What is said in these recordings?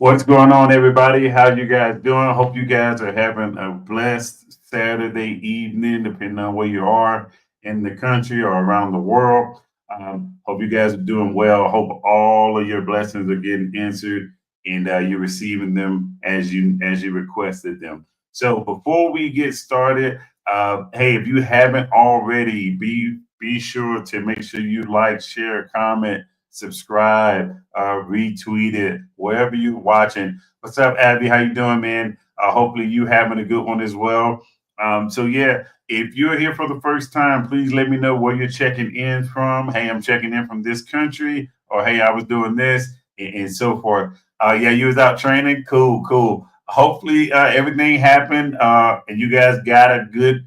What's going on, everybody? How you guys doing? Hope you guys are having a blessed Saturday evening, depending on where you are in the country or around the world. Hope you guys are doing well. Hope all of your blessings are getting answered and you're receiving them as you requested them. So before we get started, hey, if you haven't already, be sure to make sure you like, share, comment, subscribe, retweet it wherever you're watching. What's up, Abby? How you doing, man? Hopefully you having a good one as well. So yeah, if you're here for the first time, please let me know where you're checking in from. Hey, I'm checking in from this country, or hey, I was doing this, and so forth. Yeah, you was out training. Cool, cool. Hopefully everything happened, and you guys got a good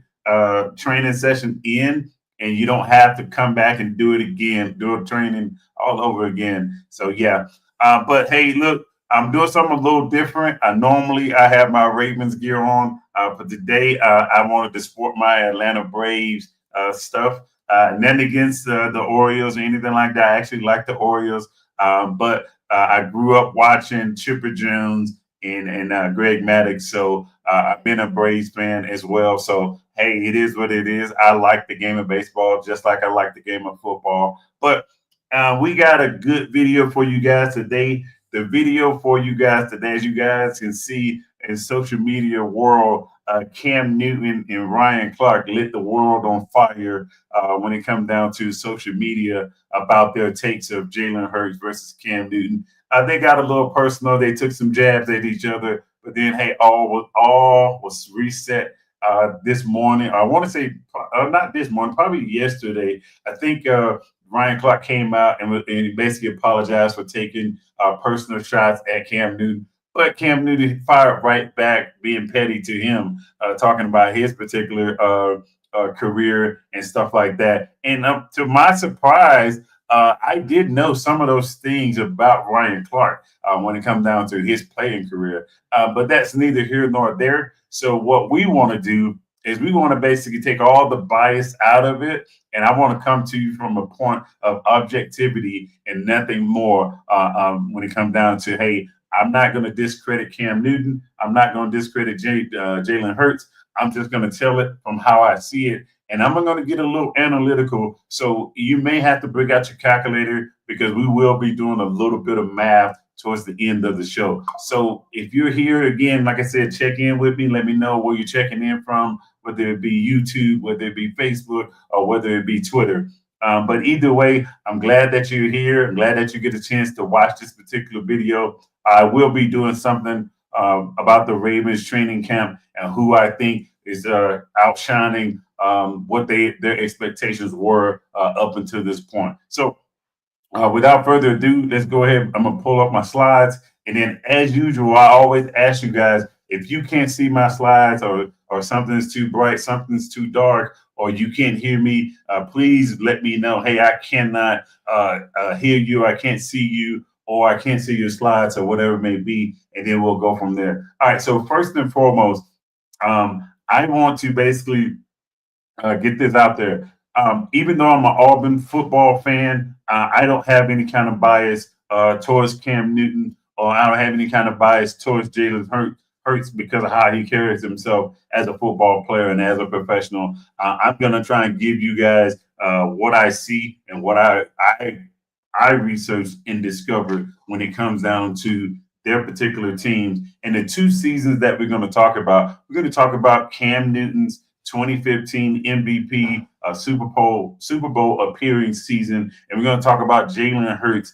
training session in, and you don't have to come back and do it again, do a training all over again. So yeah, but hey, look, I'm doing something a little different. Normally I have my Ravens gear on, but today I wanted to sport my Atlanta Braves stuff. Nothing against the Orioles or anything like that. I actually like the Orioles, but I grew up watching Chipper Jones and Greg Maddux, so I've been a Braves fan as well. So hey, it is what it is. I like the game of baseball just like I like the game of football. But we got a good video for you guys today. The video for you guys today, as you guys can see in social media world, Cam Newton and Ryan Clark lit the world on fire when it comes down to social media about their takes of Jalen Hurts versus Cam Newton. They got a little personal. They took some jabs at each other, but then hey, all was reset this morning. I want to say not this morning, probably yesterday. I think Ryan Clark came out and basically apologized for taking personal shots at Cam Newton. But Cam Newton fired right back, being petty to him, talking about his particular career and stuff like that. And to my surprise, I did know some of those things about Ryan Clark when it comes down to his playing career. But that's neither here nor there. So what we want to do is we want to basically take all the bias out of it, and I want to come to you from a point of objectivity and nothing more when it comes down to, hey, I'm not going to discredit Cam Newton. I'm not going to discredit Jalen Hurts. I'm just going to tell it from how I see it. And I'm going to get a little analytical. So you may have to bring out your calculator because we will be doing a little bit of math towards the end of the show. So if you're here again, like I said, check in with me. Let me know where you're checking in from, whether it be YouTube, whether it be Facebook, or whether it be Twitter. But either way, I'm glad that you're here. I'm glad that you get a chance to watch this particular video. I will be doing something about the Ravens training camp and who I think is outshining what their expectations were up until this point. So without further ado, let's go ahead. I'm gonna pull up my slides, and then, as usual, I always ask you guys if you can't see my slides or something's too bright, something's too dark, or you can't hear me. Please let me know. Hey, I cannot hear you. I can't see you, or I can't see your slides, or whatever it may be, and then we'll go from there. All right. So first and foremost, I want to basically get this out there. Even though I'm an Auburn football fan, I don't have any kind of bias towards Cam Newton, or I don't have any kind of bias towards Hurts because of how he carries himself as a football player and as a professional. I'm gonna try and give you guys what I see and what I researched and discovered when it comes down to their particular teams and the two seasons that we're going to talk about. We're going to talk about Cam Newton's 2015 MVP Super Bowl appearing season, and we're going to talk about Jalen Hurts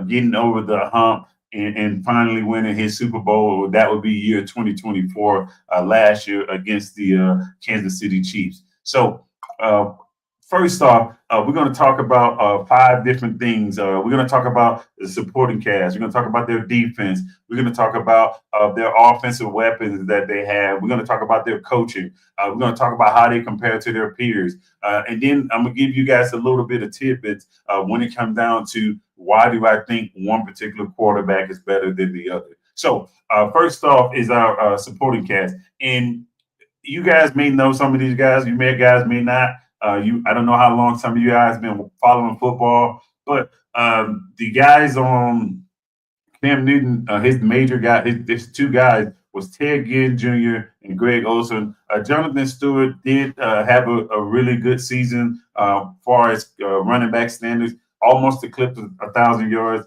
getting over the hump and finally winning his Super Bowl. That would be year 2024, last year against the Kansas City Chiefs. So uh, first off, we're going to talk about five different things. We're going to talk about the supporting cast. We're going to talk about their defense. We're going to talk about their offensive weapons that they have. We're going to talk about their coaching. We're going to talk about how they compare to their peers. And then I'm going to give you guys a little bit of tidbits when it comes down to why do I think one particular quarterback is better than the other. So first off is our supporting cast. And you guys may know some of these guys. You guys may not. I don't know how long some of you guys been following football, but the guys on Cam Newton, his major guy, his two guys was Ted Ginn Jr. and Greg Olson. Jonathan Stewart did have a really good season far as running back standards, almost eclipsed 1,000 yards.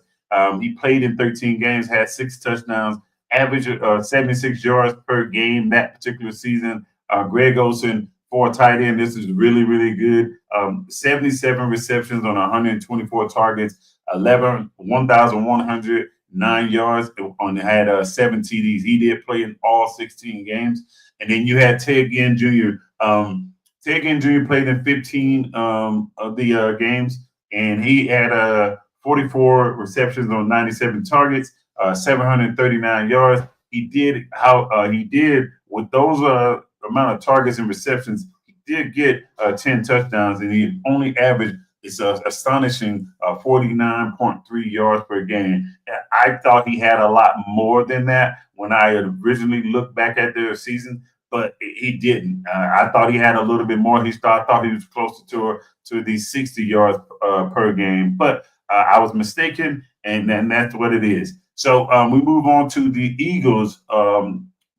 He played in 13 games, had 6 touchdowns, average 76 yards per game that particular season. Greg Olson, for a tight end, this is really, really good. 77 receptions on 124 targets, 1,109 yards, on had 7 TDs. He did play in all 16 games. And then you had Ted Ginn Jr. Ted Ginn Jr. played in 15 of the games, and he had 44 receptions on 97 targets, 739 yards. He did with those amount of targets and receptions. He did get 10 touchdowns, and he only averaged it's astonishing 49.3 yards per game. I thought he had a lot more than that when I originally looked back at their season, but he didn't. I thought he had a little bit more. I thought he was closer to these 60 yards per game, but I was mistaken, and that's what it is. So we move on to the Eagles,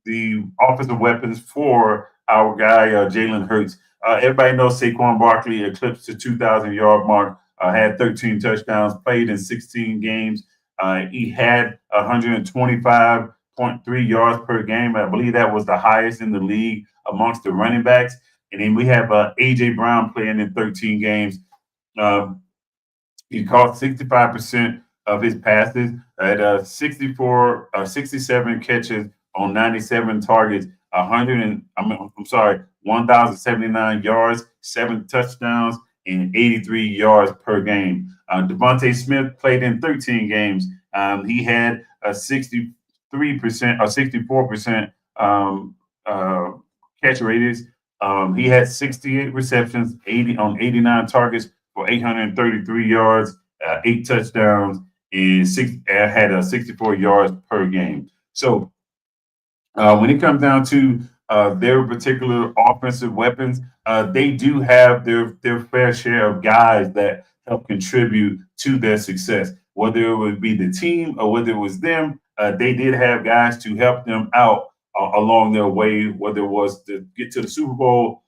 the offensive weapons for our guy Jalen Hurts. Everybody knows Saquon Barkley eclipsed the 2,000-yard mark, had 13 touchdowns, played in 16 games. He had 125.3 yards per game. I believe that was the highest in the league amongst the running backs. And then we have A.J. Brown playing in 13 games. He caught 65% of his passes at 67 catches on 97 targets, 1,079 yards, 7 touchdowns, and 83 yards per game. Devontae Smith played in 13 games. He had a 63% or 64% catch rates. He had 68 receptions, 89 targets for 833 yards, 8 touchdowns, and had 64 yards per game. So when it comes down to their particular offensive weapons, they do have their fair share of guys that help contribute to their success. Whether it would be the team or whether it was them, they did have guys to help them out along their way, whether it was to get to the Super Bowl,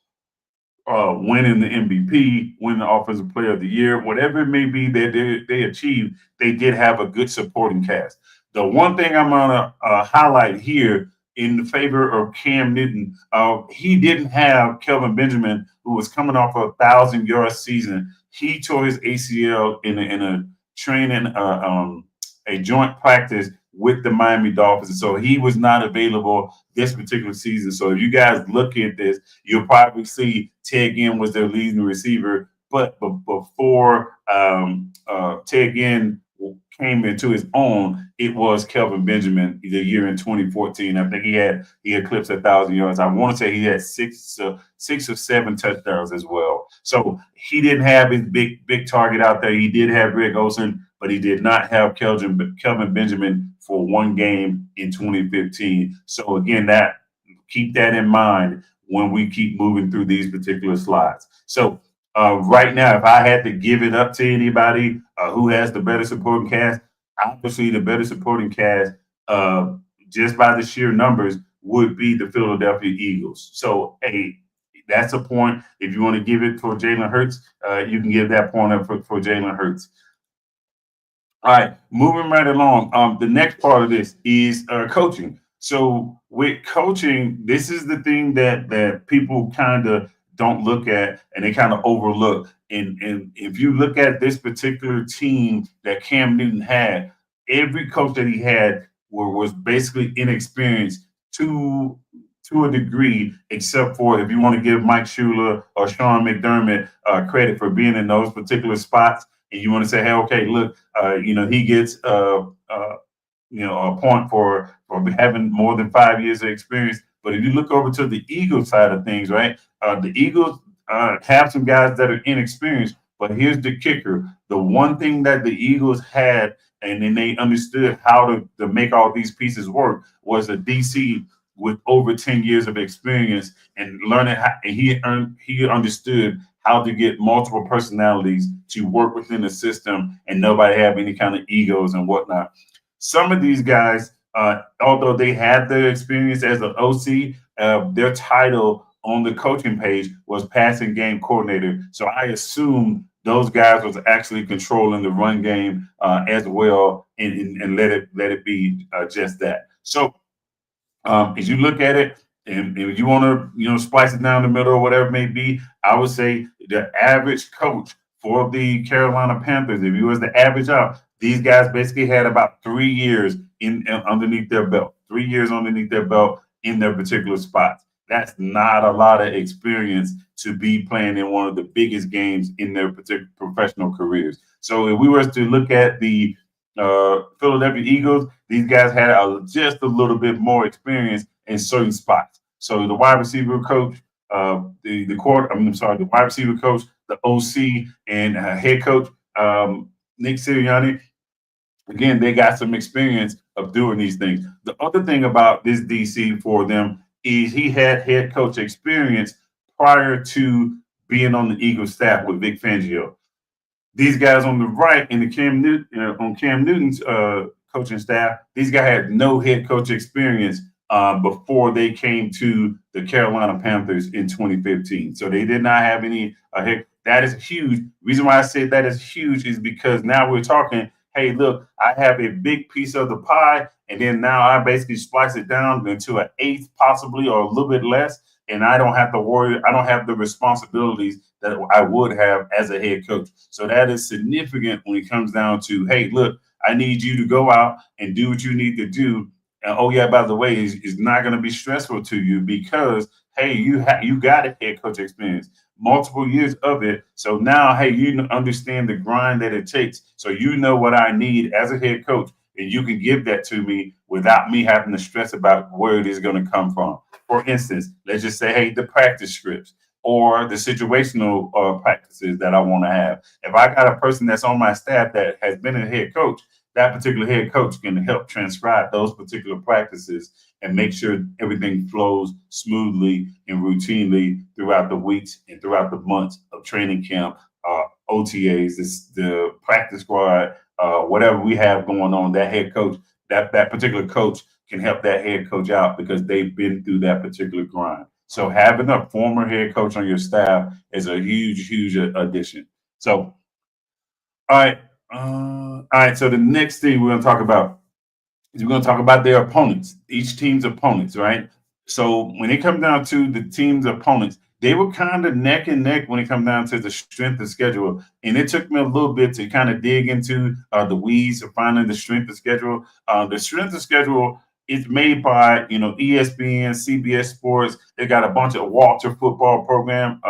winning the MVP, winning the Offensive Player of the Year, whatever it may be that they achieved, they did have a good supporting cast. The one thing I'm going to highlight here in the favor of Cam Newton, he didn't have Kelvin Benjamin, who was coming off a 1,000-yard season. He tore his ACL in a training, a joint practice with the Miami Dolphins. So he was not available this particular season. So if you guys look at this, you'll probably see Ted Ginn was their leading receiver. But before Ted Ginn came into his own, it was Kelvin Benjamin the year in 2014. I think he eclipsed 1,000 yards. I want to say he had 6 or 7 touchdowns as well. So he didn't have his big target out there. He did have Greg Olsen, but he did not have Kelvin Benjamin for one game in 2015. So again, keep that in mind when we keep moving through these particular slides. So right now, if I had to give it up to anybody who has the better supporting cast, obviously the better supporting cast, just by the sheer numbers, would be the Philadelphia Eagles. So, hey, that's a point. If you want to give it for Jalen Hurts, you can give that point up for Jalen Hurts. All right, moving right along. The next part of this is coaching. So with coaching, this is the thing that people kind of don't look at and they kind of overlook. And if you look at this particular team that Cam Newton had, every coach that he had was basically inexperienced to a degree, except for if you want to give Mike Shula or Sean McDermott credit for being in those particular spots, and you want to say, hey, okay, look, he gets a point for having more than 5 years of experience. But if you look over to the Eagles side of things, right, the Eagles have some guys that are inexperienced. But here's the kicker. The one thing that the Eagles had, and then they understood how to make all these pieces work, was a DC with over 10 years of experience and learning how, and he understood how to get multiple personalities to work within the system and nobody have any kind of egos and whatnot. Some of these guys, although they had their experience as an OC, their title on the coaching page was passing game coordinator. So I assume those guys was actually controlling the run game as well, and let it be just that. So as you look at it, and if you want to, splice it down the middle or whatever it may be, I would say the average coach for the Carolina Panthers, if you was to average out, these guys basically had about 3 years in underneath their belt, 3 years underneath their belt in their particular spots. That's not a lot of experience to be playing in one of the biggest games in their particular professional careers. So if we were to look at the Philadelphia Eagles, these guys had just a little bit more experience in certain spots. So the wide receiver coach, the wide receiver coach, the OC, and head coach Nick Sirianni. Again, they got some experience of doing these things. The other thing about this DC for them is he had head coach experience prior to being on the Eagles staff with Vic Fangio. These guys on the right in the on Cam Newton's coaching staff, these guys had no head coach experience before they came to the Carolina Panthers in 2015. So they did not have any head. That is huge. The reason why I say that is huge is because now we're talking, hey, look, I have a big piece of the pie, and then now I basically splice it down into an eighth possibly or a little bit less, and I don't have to worry. I don't have the responsibilities that I would have as a head coach. So that is significant when it comes down to, hey, look, I need you to go out and do what you need to do. And oh yeah, by the way, it's not going to be stressful to you because hey, you got a head coach experience, multiple years of it. So now, hey, you understand the grind that it takes. So you know what I need as a head coach, and you can give that to me without me having to stress about where it is going to come from. For instance, let's just say, hey, the practice scripts or the situational practices that I want to have. If I got a person that's on my staff that has been a head coach, that particular head coach can help transcribe those particular practices and make sure everything flows smoothly and routinely throughout the weeks and throughout the months of training camp, OTAs, the practice squad, whatever we have going on. That head coach, that particular coach can help that head coach out because they've been through that particular grind. So having a former head coach on your staff is a huge addition. So, all right. So the next thing we're going to talk about is we're going to talk about their opponents, each team's opponents, right? So when it comes down to the team's opponents, they were kind of neck and neck when it comes down to the strength of schedule. And it took me a little bit to kind of dig into the weeds of finding the strength of schedule. The strength of schedule is made by, ESPN, CBS Sports. They got a bunch of Walter football program,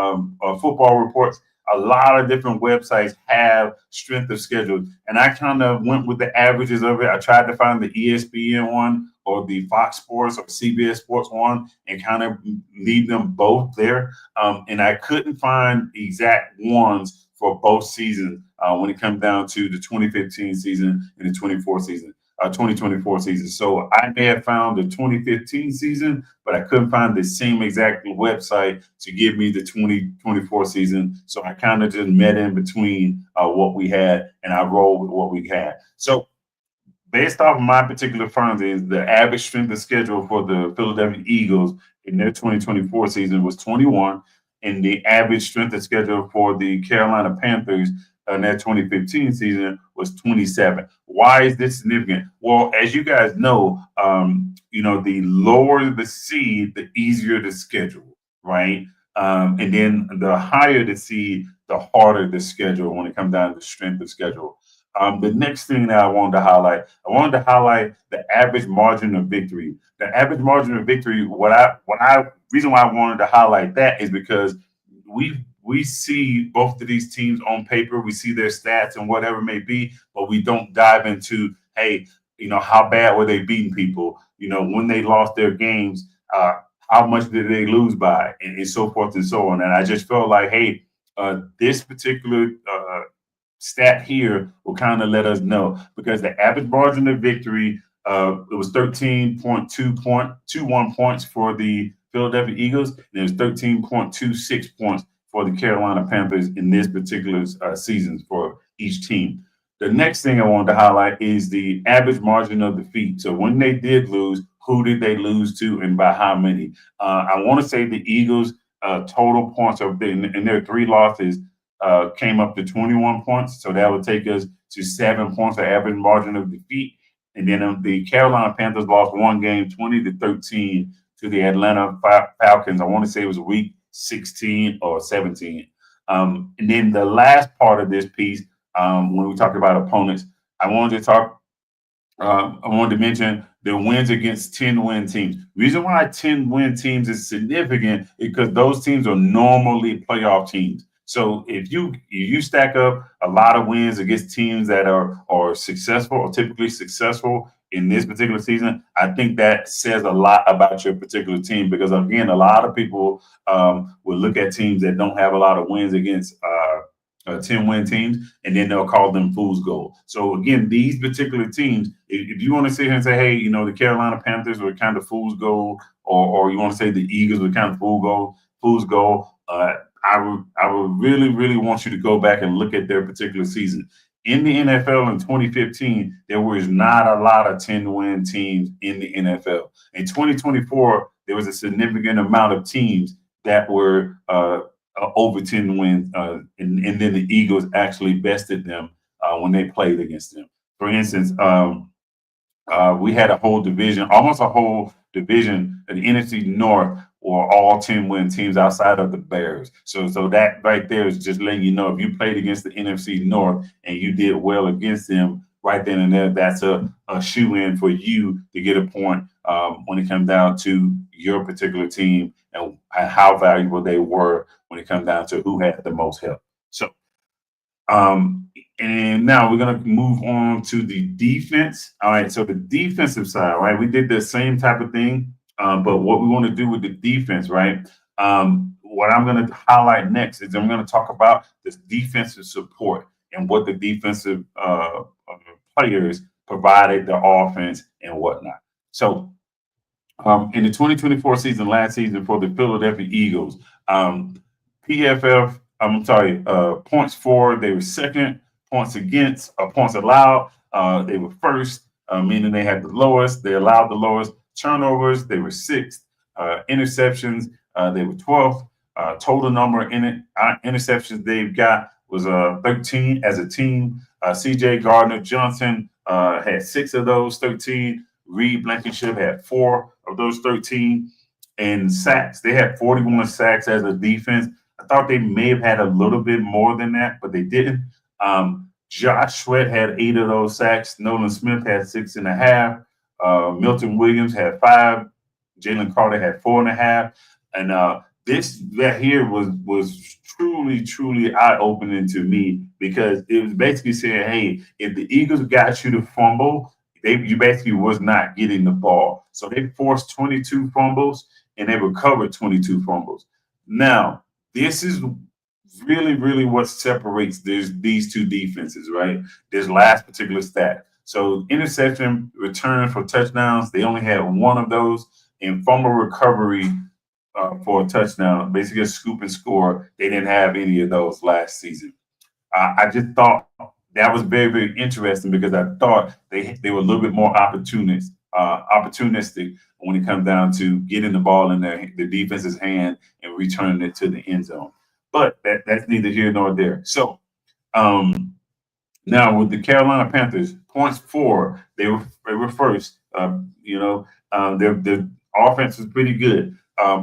football reports. A lot of different websites have strength of schedule. And I kind of went with the averages of it. I tried to find the ESPN one or the Fox Sports or CBS Sports one and kind of leave them both there. And I couldn't find exact ones for both seasons when it comes down to the 2015 season and the 2024 season. So I may have found the 2015 season, but I couldn't find the same exact website to give me the 2024 season. So I kind of just met in between what we had, and I rolled with what we had. So based off of my particular findings, the average strength of schedule for the Philadelphia Eagles in their 2024 season was 21, and the average strength of schedule for the Carolina Panthers in their 2015 season was 27. Why is this significant? Well, as you guys know, the lower the seed, the easier the schedule, right? And then the higher the seed, the harder the schedule when it comes down to strength of schedule. The next thing that I wanted to highlight the average margin of victory. The average margin of victory. Reason why I wanted to highlight that is because we see both of these teams on paper. We see their stats and whatever it may be, but we don't dive into, hey, how bad were they beating people? When they lost their games, how much did they lose by, and so forth and so on. And I just felt like, hey, this particular stat here will kind of let us know because the average margin of victory, it was 13.21 points for the Philadelphia Eagles, and it was 13.26 points for the Carolina Panthers in this particular season for each team. The next thing I wanted to highlight is the average margin of defeat. So when they did lose, who did they lose to and by how many? I want to say the Eagles total points in their three losses came up to 21 points. So that would take us to 7 points of average margin of defeat. And then the Carolina Panthers lost one game 20-13 to the Atlanta Falcons. I want to say it was week 16 or 17. And then the last part of this piece, when we talk about opponents, I wanted to talk. I wanted to mention the wins against 10-win teams. Reason why 10-win teams is significant is because those teams are normally playoff teams. So if you stack up a lot of wins against teams that are successful or typically successful in this particular season, I think that says a lot about your particular team because again, a lot of people will look at teams that don't have a lot of wins against 10-win teams, and then they'll call them fool's gold. So again, these particular teams, if you want to sit here and say, hey, the Carolina Panthers were kind of fool's gold, or you want to say the Eagles were kind of fool's gold, I would really, really want you to go back and look at their particular season. In the NFL in 2015, there was not a lot of 10-win teams in the NFL. In 2024, there was a significant amount of teams that were over 10 wins, and then the Eagles actually bested them when they played against them. For instance, we had almost a whole division, the NFC North, or all 10-win teams outside of the Bears. So that right there is just letting you know if you played against the NFC North and you did well against them right then and there, that's a shoe-in for you to get a point when it comes down to your particular team and how valuable they were when it comes down to who had the most help. So, and now we're going to move on to the defense. All right, so the defensive side, right? We did the same type of thing. But what we want to do with the defense, right? What I'm going to highlight next is I'm going to talk about this defensive support and what the defensive players provided the offense and whatnot. So in the 2024 season, last season for the Philadelphia Eagles, points for, they were second, points against, points allowed, they were first, meaning they had the lowest, they allowed the lowest. Turnovers, they were sixth. Interceptions, they were 12th. Total number of interceptions they've got was 13 as a team. C.J. Gardner-Johnson had 6 of those 13. Reed Blankenship had 4 of those 13. And sacks, they had 41 sacks as a defense. I thought they may have had a little bit more than that, but they didn't. Josh Sweat had 8 of those sacks. Nolan Smith had 6.5. Milton Williams had 5. Jalen Carter had 4.5. And this that here was truly eye-opening to me because it was basically saying, hey, if the Eagles got you to fumble, you basically was not getting the ball. So they forced 22 fumbles and they recovered 22 fumbles. Now, this is really what separates these two defenses, right? This last particular stat. So interception, return for touchdowns, they only had 1 of those. And fumble recovery for a touchdown, basically a scoop and score, they didn't have any of those last season. I just thought that was very interesting because I thought they were a little bit more opportunistic when it comes down to getting the ball in the defense's hand and returning it to the end zone. But that's neither here nor there. So now with the Carolina Panthers, points for, they were first. Their offense was pretty good.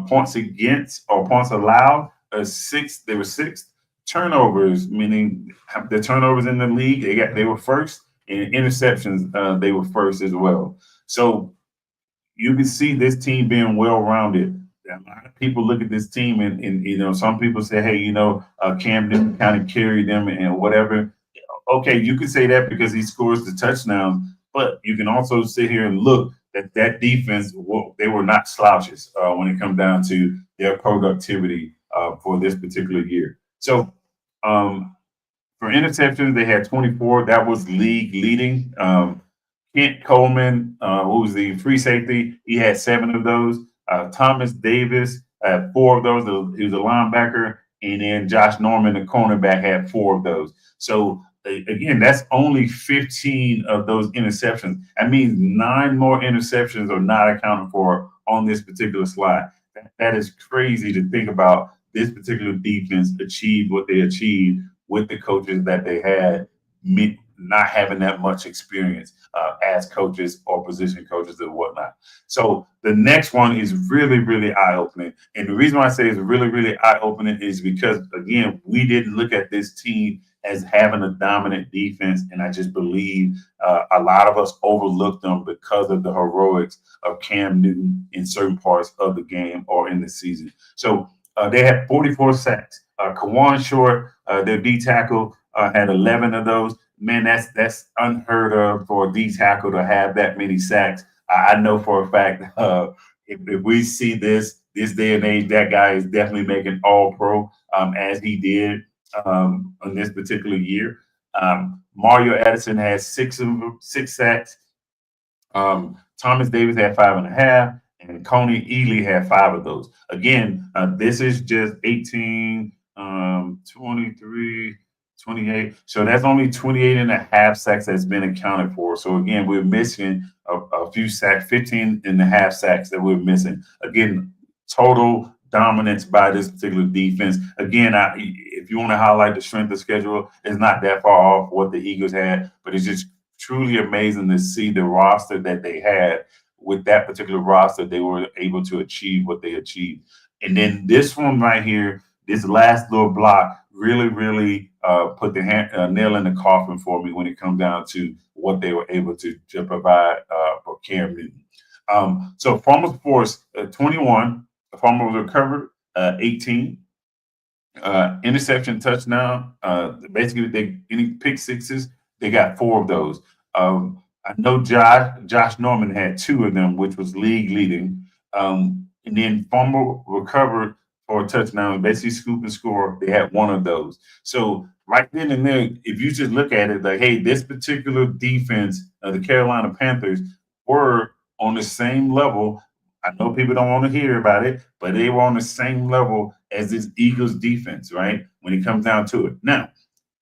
Points against or points allowed, 6. They were 6th. Turnovers, meaning the turnovers in the league, they were first. And interceptions, they were first as well. So you can see this team being well-rounded. A lot of people look at this team and some people say, hey, Cam Newton kind of carried them and whatever. Okay, you can say that because he scores the touchdowns, but you can also sit here and look that defense, they were not slouches when it comes down to their productivity for this particular year. So for interceptions, they had 24. That was league leading. Kent Coleman, who was the free safety, he had 7 of those. Thomas Davis had 4 of those. He was a linebacker. And then Josh Norman, the cornerback, had 4 of those. So again, that's only 15 of those interceptions. That means 9 more interceptions are not accounted for on this particular slide. That is crazy to think about. This particular defense achieved what they achieved with the coaches that they had, not having that much experience as coaches or position coaches and whatnot. So the next one is really, really eye opening. And the reason why I say it's really, really eye opening is because, again, we didn't look at this team as having a dominant defense. And I just believe a lot of us overlooked them because of the heroics of Cam Newton in certain parts of the game or in the season. So they had 44 sacks. Kawan Short, their D tackle, had 11 of those. Man, that's unheard of for a D tackle to have that many sacks. I know for a fact if we see this day and age, that guy is definitely making All Pro as he did on this particular year. Mario Addison has six sacks. Thomas Davis had 5.5, and Coney Ely had 5 of those. Again, this is just 18, 23, 28. So that's only 28 and a half sacks that's been accounted for. So again, we're missing a few sacks, 15 and a half sacks that we're missing. Again, total dominance by this particular defense. Again, if you want to highlight the strength of schedule, it's not that far off what the Eagles had, but it's just truly amazing to see the roster that they had. With that particular roster, they were able to achieve what they achieved. And then this one right here, this last little block really, really put the nail in the coffin for me when it comes down to what they were able to provide for Cam Newton. So fumbles forced 21, fumbles recovered 18, interception, touchdown. Basically, any pick sixes, they got 4 of those. I know Josh Norman had 2 of them, which was league leading. And then fumble recovered for a touchdown, basically scoop and score. They had 1 of those. So right then and there, if you just look at it like, hey, this particular defense, the Carolina Panthers, were on the same level. I know people don't want to hear about it, but they were on the same level as this Eagles defense, right? When it comes down to it. Now,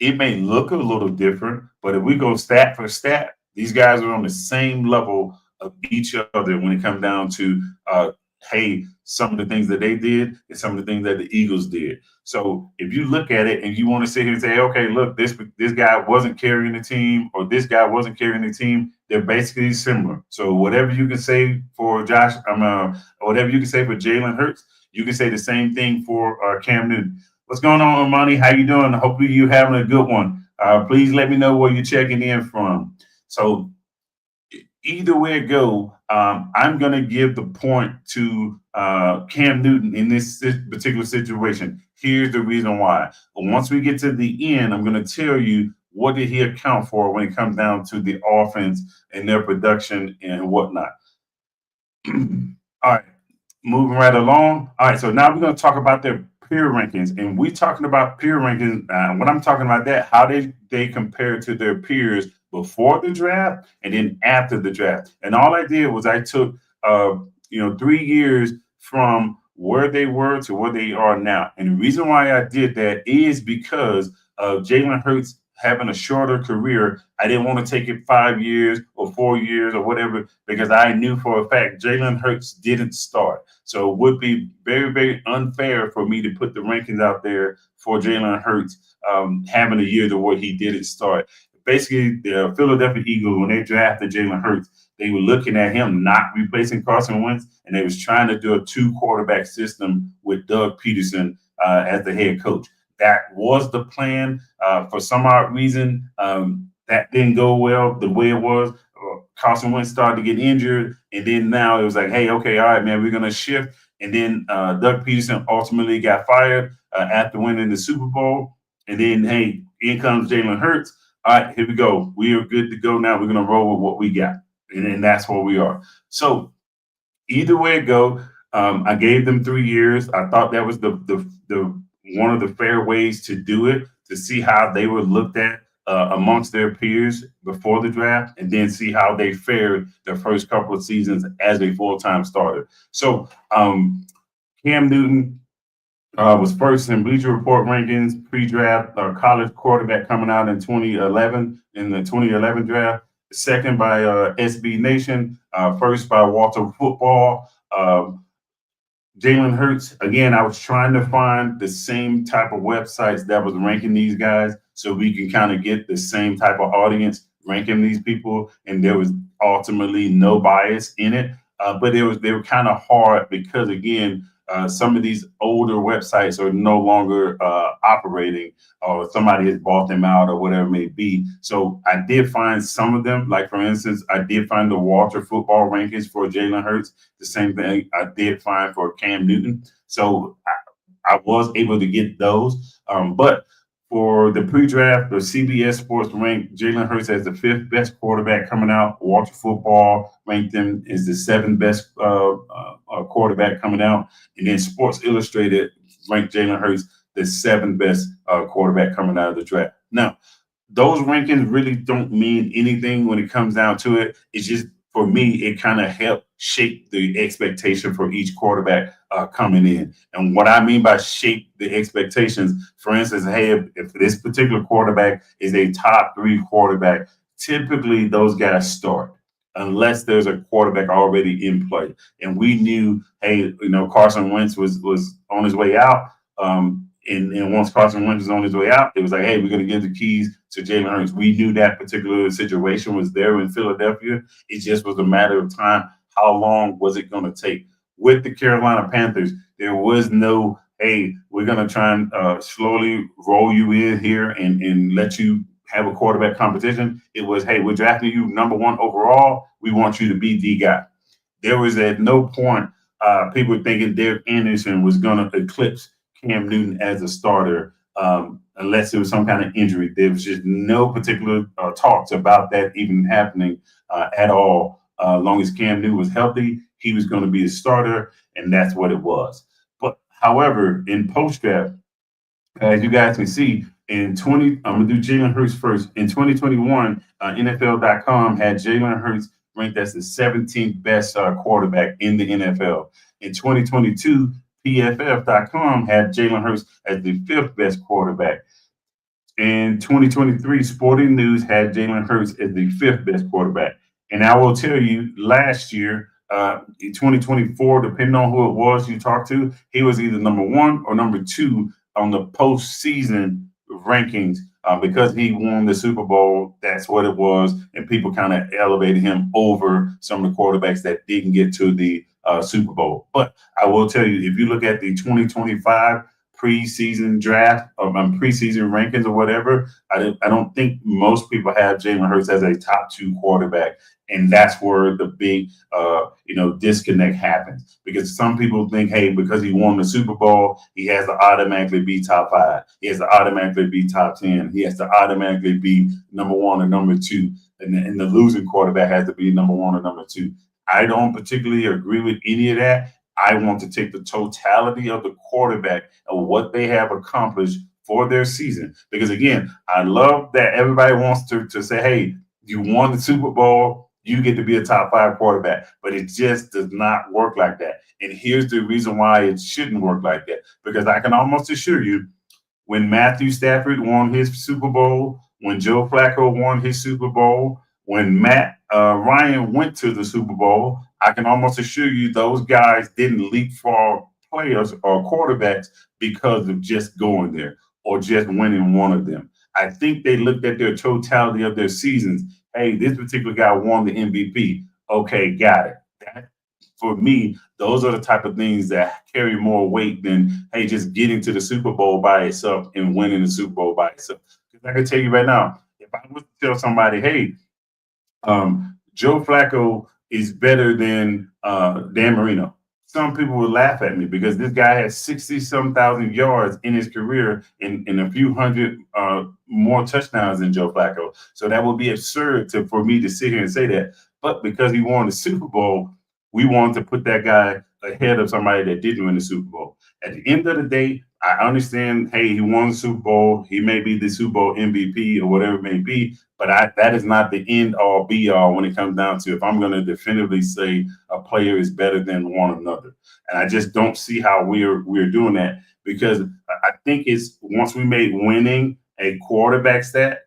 it may look a little different, but if we go stat for stat, these guys are on the same level of each other when it comes down to, hey, some of the things that they did and some of the things that the Eagles did. So if you look at it and you want to sit here and say, okay, look, this guy wasn't carrying the team or this guy wasn't carrying the team, they're basically similar. So whatever you can say for whatever you can say for Jalen Hurts, you can say the same thing for Cam Newton. What's going on, Armani? How you doing? Hopefully you're having a good one. Please let me know where you're checking in from. So either way it go, I'm going to give the point to Cam Newton in this particular situation. Here's the reason why. But once we get to the end, I'm going to tell you what did he account for when it comes down to the offense and their production and whatnot. All right, moving right along. All right, so now we're going to talk about their peer rankings, and we're talking about peer rankings. When I'm talking about that, how they compare to their peers before the draft and then after the draft. And all I did was I took 3 years from where they were to where they are now. And the reason why I did that is because of Jalen Hurts having a shorter career. I didn't want to take it 5 years or 4 years or whatever, because I knew for a fact Jalen Hurts didn't start. So it would be very, very unfair for me to put the rankings out there for Jalen Hurts having a year to where he didn't start. Basically, the Philadelphia Eagles, when they drafted Jalen Hurts, they were looking at him not replacing Carson Wentz, and they was trying to do a 2-quarterback system with Doug Peterson as the head coach. That was the plan. For some odd reason, that didn't go well the way it was. Carson Wentz started to get injured, and then now it was like, hey, okay, all right, man, we're going to shift. And then Doug Peterson ultimately got fired after winning the Super Bowl. And then, hey, in comes Jalen Hurts. All right, here we go. We are good to go now. We're going to roll with what we got. And then that's where we are. So either way it go, I gave them 3 years. I thought that was the one of the fair ways to do it, to see how they were looked at amongst their peers before the draft, and then see how they fared their first couple of seasons as a full-time starter. So Cam Newton, Was first in Bleacher Report rankings, pre-draft, college quarterback coming out in 2011 in the 2011 draft. Second by SB Nation. First by Walter Football. Jalen Hurts, again, I was trying to find the same type of websites that was ranking these guys so we can kind of get the same type of audience ranking these people. And there was ultimately no bias in it. But they were kind of hard because again, some of these older websites are no longer operating, or somebody has bought them out, or whatever it may be. So I did find some of them. Like for instance, I did find the Walter Football rankings for Jalen Hurts. The same thing I did find for Cam Newton. So I was able to get those. But for the pre-draft, the CBS Sports ranked Jalen Hurts as the fifth best quarterback coming out. Walter Football ranked him as the seventh best quarterback coming out, and then Sports Illustrated ranked Jalen Hurts the seventh best quarterback coming out of the draft. Now, those rankings really don't mean anything when it comes down to it. It's just for me, it kind of helped shape the expectation for each quarterback coming in. And what I mean by shape the expectations, for instance, hey, if this particular quarterback is a top three quarterback, typically those guys start unless there's a quarterback already in play. And we knew, hey, Carson Wentz was on his way out. And once Carson Wentz was on his way out, it was like, hey, we're going to give the keys to Jalen Hurts. We knew that particular situation was there in Philadelphia. It just was a matter of time. How long was it going to take? With the Carolina Panthers, there was no, hey, we're going to try and slowly roll you in here and let you have a quarterback competition. It was, hey, we're drafting you number one overall. We want you to be the guy. There was at no point people thinking Derek Anderson was going to eclipse Cam Newton as a starter, unless there was some kind of injury. There was just no particular talks about that even happening at all. As long as Cam Newton was healthy, he was going to be a starter, and that's what it was. But however, in post draft, as you guys can see, I'm gonna do Jalen Hurts first. In 2021, NFL.com had Jalen Hurts ranked as the 17th best quarterback in the NFL. In 2022, PFF.com had Jalen Hurts as the fifth best quarterback. In 2023, Sporting News had Jalen Hurts as the fifth best quarterback. And I will tell you, last year, in 2024, depending on who it was you talked to, he was either number one or number two on the postseason rankings because he won the Super Bowl. That's what it was. And people kind of elevated him over some of the quarterbacks that didn't get to the Super Bowl. But I will tell you, if you look at the 2025 preseason draft or preseason rankings or whatever, I don't think most people have Jalen Hurts as a top two quarterback. And that's where the big, disconnect happens, because some people think, hey, because he won the Super Bowl, he has to automatically be top five. He has to automatically be top 10. He has to automatically be number one or number two. And the losing quarterback has to be number one or number two. I don't particularly agree with any of that. I want to take the totality of the quarterback and what they have accomplished for their season. Because again, I love that everybody wants to say, hey, you won the Super Bowl, you get to be a top five quarterback. But it just does not work like that. And here's the reason why it shouldn't work like that. Because I can almost assure you, when Matthew Stafford won his Super Bowl, when Joe Flacco won his Super Bowl, when Matt Ryan went to the Super Bowl, I can almost assure you those guys didn't leapfrog players or quarterbacks because of just going there or just winning one of them. I think they looked at their totality of their seasons. Hey, this particular guy won the MVP. Okay, got it. That, for me, those are the type of things that carry more weight than, hey, just getting to the Super Bowl by itself and winning the Super Bowl by itself. Because I can tell you right now, if I was to tell somebody, hey, Joe Flacco is better than Dan Marino, some people would laugh at me because this guy has 60-some thousand yards in his career and a few hundred more touchdowns than Joe Flacco. So that would be absurd for me to sit here and say that. But because he won the Super Bowl, we wanted to put that guy ahead of somebody that didn't win the Super Bowl. At the end of the day, I understand, hey, he won the Super Bowl. He may be the Super Bowl MVP or whatever it may be, but that is not the end all be all when it comes down to if I'm going to definitively say a player is better than one another. And I just don't see how we're doing that because I think it's once we made winning a quarterback stat,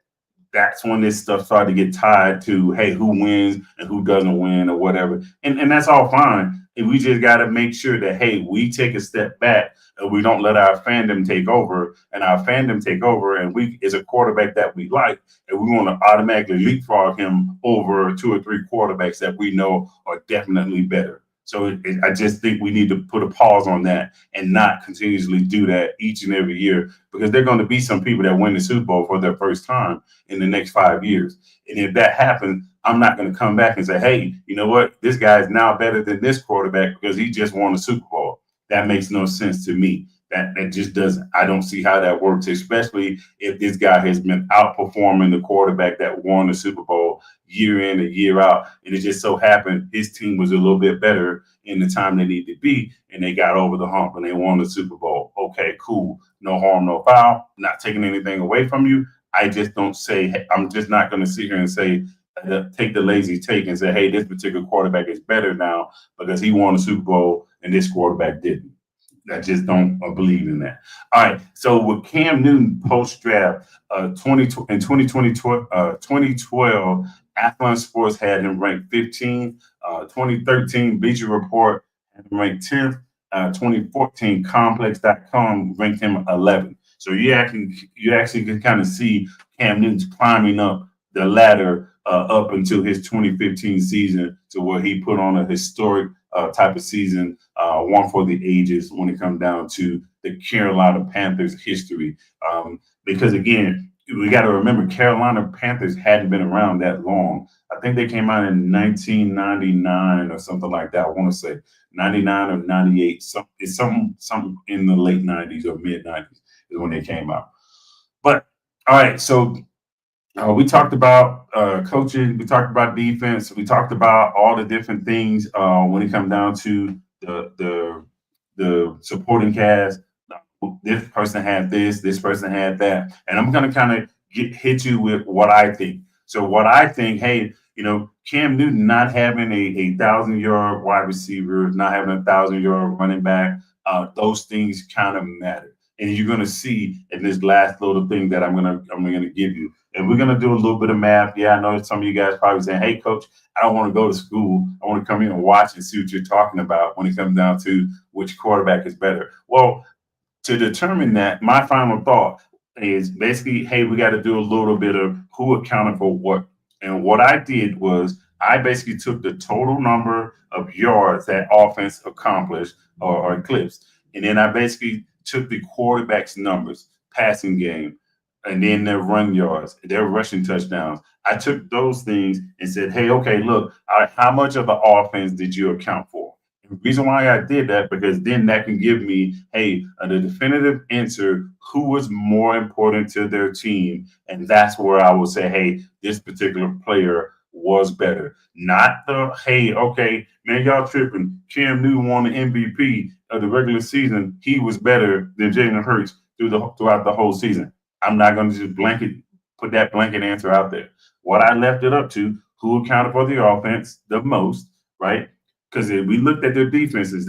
that's when this stuff started to get tied to, hey, who wins and who doesn't win or whatever. And that's all fine. And we just got to make sure that, hey, we take a step back and we don't let our fandom take over and our fandom take over. And we, is a quarterback that we like, and we want to automatically leapfrog him over two or three quarterbacks that we know are definitely better. So I just think we need to put a pause on that and not continuously do that each and every year because there are going to be some people that win the Super Bowl for their first time in the next 5 years. And if that happens, I'm not going to come back and say, hey, you know what? This guy is now better than this quarterback because he just won the Super Bowl. That makes no sense to me. That just doesn't. I don't see how that works, especially if this guy has been outperforming the quarterback that won the Super Bowl year in and year out. And it just so happened his team was a little bit better in the time they needed to be, and they got over the hump and they won the Super Bowl. Okay, cool. No harm, no foul. Not taking anything away from you. I just don't say, hey, I'm just not going to sit here and say, take the lazy take and say, hey, this particular quarterback is better now because he won the Super Bowl and this quarterback didn't. I just don't believe in that. All right. So with Cam Newton post draft, 2012, Athlon Sports had him ranked 15th. 2013, Bleacher Report had him ranked 10th. 2014, Complex.com ranked him 11th. So you actually can kind of see Cam Newton's climbing up the ladder up until his 2015 season to where he put on a historic type of season, one for the ages when it comes down to the Carolina Panthers history. Because again, we got to remember Carolina Panthers hadn't been around that long. I think they came out in 1999 or something like that. I want to say 99 or 98. It's something in the late 90s or mid 90s is when they came out. But all right, so we talked about coaching. We talked about defense. We talked about all the different things when it comes down to the supporting cast. This person had this. This person had that. And I'm going to kind of hit you with what I think. So what I think, hey, Cam Newton not having a 1,000-yard wide receiver, not having a 1,000-yard running back, those things kind of matter. And you're going to see in this last little thing that I'm gonna give you. And we're gonna do a little bit of math. Yeah, I know some of you guys probably saying, "Hey, coach, I don't want to go to school. I want to come here and watch and see what you're talking about when it comes down to which quarterback is better." Well, to determine that, my final thought is basically, hey, we got to do a little bit of who accounted for what. And what I did was I basically took the total number of yards that offense accomplished or eclipsed, and then I basically took the quarterback's numbers, passing game, and then their run yards, their rushing touchdowns. I took those things and said, hey, okay, look, how much of the offense did you account for? The reason why I did that, because then that can give me, hey, the definitive answer, who was more important to their team. And that's where I will say, hey, this particular player was better. Not the, hey, okay, man, y'all tripping. Cam Newton won the MVP of the regular season. He was better than Jalen Hurts throughout the whole season. I'm not going to just put that blanket answer out there. What I left it up to, who accounted for the offense the most, right? Because if we looked at their defenses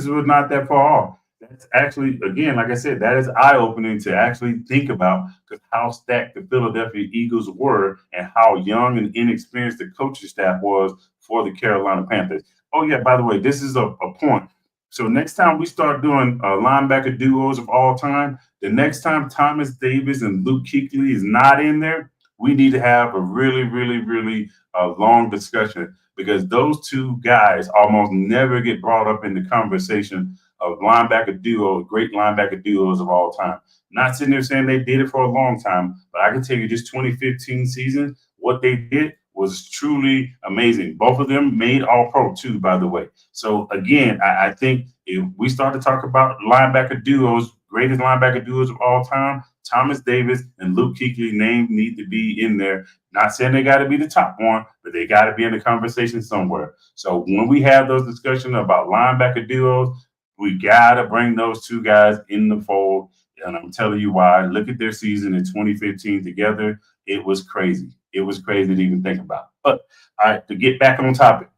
were not that far off. That's actually, again, like I said, that is eye-opening to actually think about because how stacked the Philadelphia Eagles were and how young and inexperienced the coaching staff was for the Carolina Panthers. Oh, yeah, by the way, this is a point. So next time we start doing linebacker duos of all time, the next time Thomas Davis and Luke Kuechly is not in there, we need to have a really, really, really long discussion because those two guys almost never get brought up in the conversation of linebacker duos, great linebacker duos of all time. Not sitting there saying they did it for a long time, but I can tell you this 2015 season, what they did was truly amazing. Both of them made All-Pro too, by the way. So again, I think if we start to talk about linebacker duos, greatest linebacker duos of all time, Thomas Davis and Luke Kuechly name need to be in there. Not saying they got to be the top one, but they got to be in the conversation somewhere. So when we have those discussions about linebacker duos, We got to bring those two guys in the fold. And I'm telling you why. Look at their season in 2015 together. It was crazy. It was crazy to even think about. But all right, to get back on topic.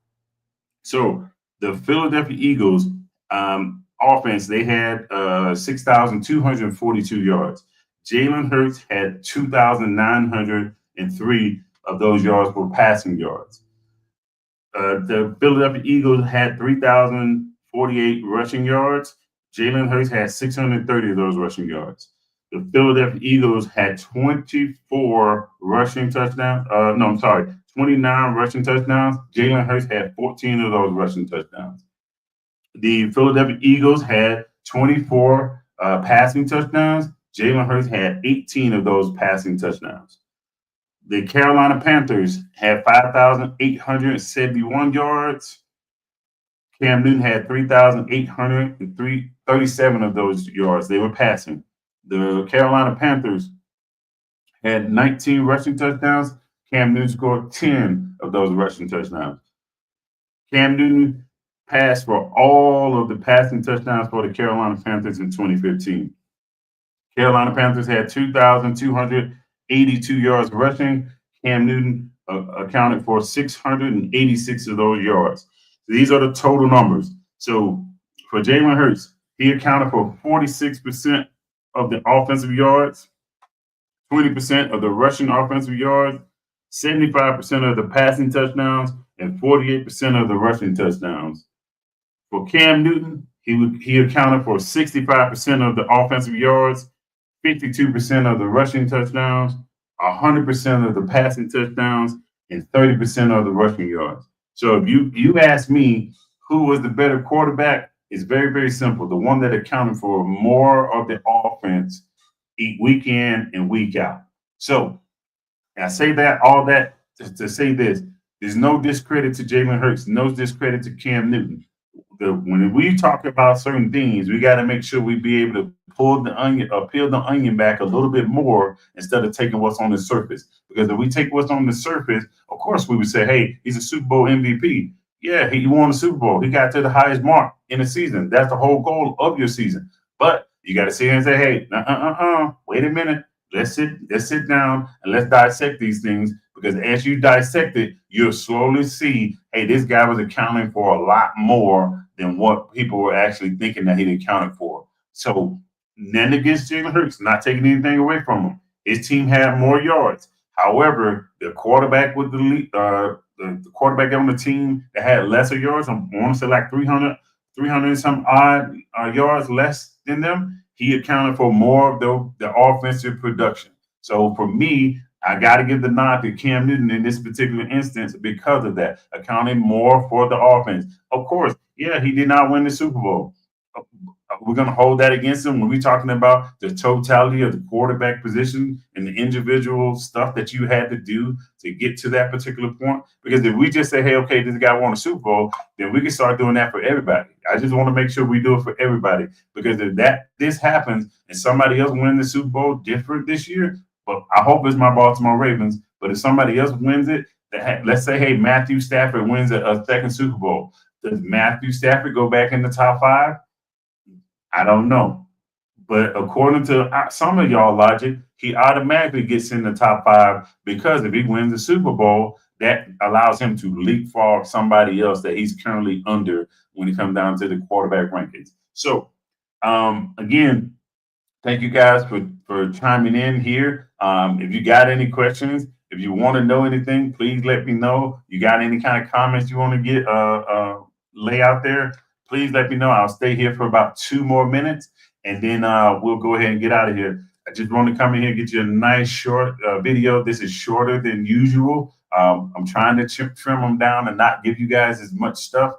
So the Philadelphia Eagles offense, they had 6,242 yards. Jalen Hurts had 2,903 of those yards were passing yards. The Philadelphia Eagles had 3,048 rushing yards. Jalen Hurts had 630 of those rushing yards. The Philadelphia Eagles had 24 rushing touchdowns. No, I'm sorry, 29 rushing touchdowns. Jalen Hurts had 14 of those rushing touchdowns. The Philadelphia Eagles had 24 passing touchdowns. Jalen Hurts had 18 of those passing touchdowns. The Carolina Panthers had 5,871 yards. Cam Newton had 3,837 of those yards. They were passing. The Carolina Panthers had 19 rushing touchdowns. Cam Newton scored 10 of those rushing touchdowns. Cam Newton passed for all of the passing touchdowns for the Carolina Panthers in 2015. Carolina Panthers had 2,282 yards rushing. Cam Newton accounted for 686 of those yards. So these are the total numbers. So for Jalen Hurts, he accounted for 46% of the offensive yards, 20% of the rushing offensive yards, 75% of the passing touchdowns, and 48% of the rushing touchdowns. For Cam Newton, he accounted for 65% of the offensive yards, 52% of the rushing touchdowns, 100% of the passing touchdowns, and 30% of the rushing yards. So if you ask me who was the better quarterback, it's very, very simple. The one that accounted for more of the offense week in and week out. So I say that all that to say this: there's no discredit to Jalen Hurts, no discredit to Cam Newton. When we talk about certain things, we got to make sure we be able to peel the onion back a little bit more instead of taking what's on the surface. Because if we take what's on the surface, of course we would say, "Hey, he's a Super Bowl MVP." Yeah, he won the Super Bowl. He got to the highest mark in the season. That's the whole goal of your season. But you got to sit here and say, "Hey, wait a minute. Let's sit down and let's dissect these things." Because as you dissect it, you'll slowly see, hey, this guy was accounting for a lot more than what people were actually thinking that he accounted for. So, nothing against Jalen Hurts, not taking anything away from him. His team had more yards. However, the quarterback with the quarterback on the team that had lesser yards, I want to say like 300 and some odd yards less than them, he accounted for more of the offensive production. So for me, I got to give the nod to Cam Newton in this particular instance because of that, accounting more for the offense. Of course, yeah, he did not win the Super Bowl. We're going to hold that against him when we're talking about the totality of the quarterback position and the individual stuff that you had to do to get to that particular point. Because if we just say, hey, okay, this guy won a Super Bowl, then we can start doing that for everybody. I just want to make sure we do it for everybody. Because if this happens and somebody else wins the Super Bowl different this year, but I hope it's my Baltimore Ravens. But if somebody else wins it, let's say, hey, Matthew Stafford wins a second Super Bowl. Does Matthew Stafford go back in the top 5? I don't know. But according to some of y'all logic, he automatically gets in the top 5 because if he wins the Super Bowl, that allows him to leapfrog somebody else that he's currently under when it comes down to the quarterback rankings. So, again, thank you guys for chiming in here. If you got any questions, if you want to know anything, please let me know. You got any kind of comments you want to get lay out there, please let me know. I'll stay here for about 2 more minutes, and then we'll go ahead and get out of here. I just want to come in here and get you a nice short video. This is shorter than usual. I'm trying to trim them down and not give you guys as much stuff,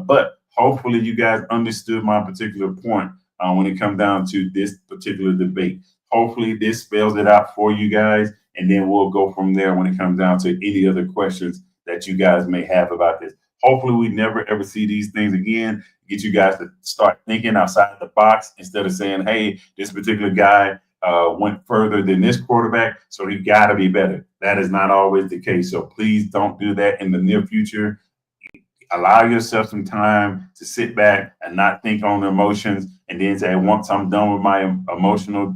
but hopefully you guys understood my particular point when it comes down to this particular debate. Hopefully this spells it out for you guys, and then we'll go from there when it comes down to any other questions that you guys may have about this. Hopefully we never ever see these things again. Get you guys to start thinking outside the box instead of saying, hey, this particular guy went further than this quarterback, so he got to be better. That is not always the case. So please don't do that in the near future. allow yourself some time to sit back and not think on the emotions, and then say, once I'm done with my emotional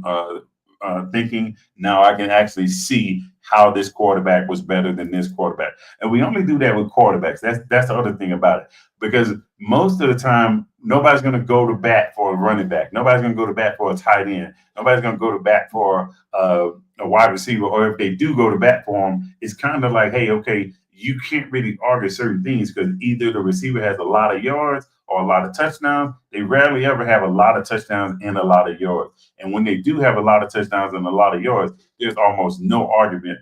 thinking, now I can actually see how this quarterback was better than this quarterback. And we only do that with quarterbacks. That's the other thing about it, because most of the time nobody's going to go to bat for a running back. Nobody's going to go to bat for a tight end. Nobody's going to go to bat for a wide receiver. Or if they do go to bat for them, it's kind of like, hey, okay, you can't really argue certain things because either the receiver has a lot of yards or a lot of touchdowns. They rarely ever have a lot of touchdowns and a lot of yards. And when they do have a lot of touchdowns and a lot of yards, there's almost no argument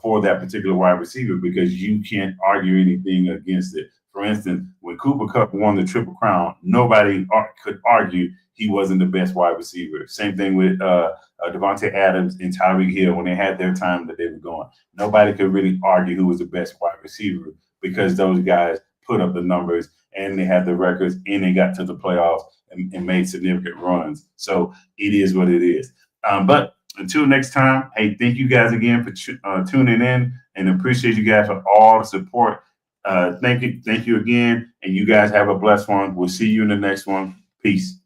for that particular wide receiver because you can't argue anything against it. For instance, when Cooper Kupp won the Triple Crown, nobody could argue he wasn't the best wide receiver. Same thing with Devontae Adams and Tyreek Hill when they had their time that they were going. Nobody could really argue who was the best wide receiver because those guys put up the numbers and they had the records and they got to the playoffs and made significant runs. So it is what it is. But until next time, hey, thank you guys again for tuning in, and appreciate you guys for all the support. Thank you again, and you guys have a blessed one. We'll see you in the next one. Peace.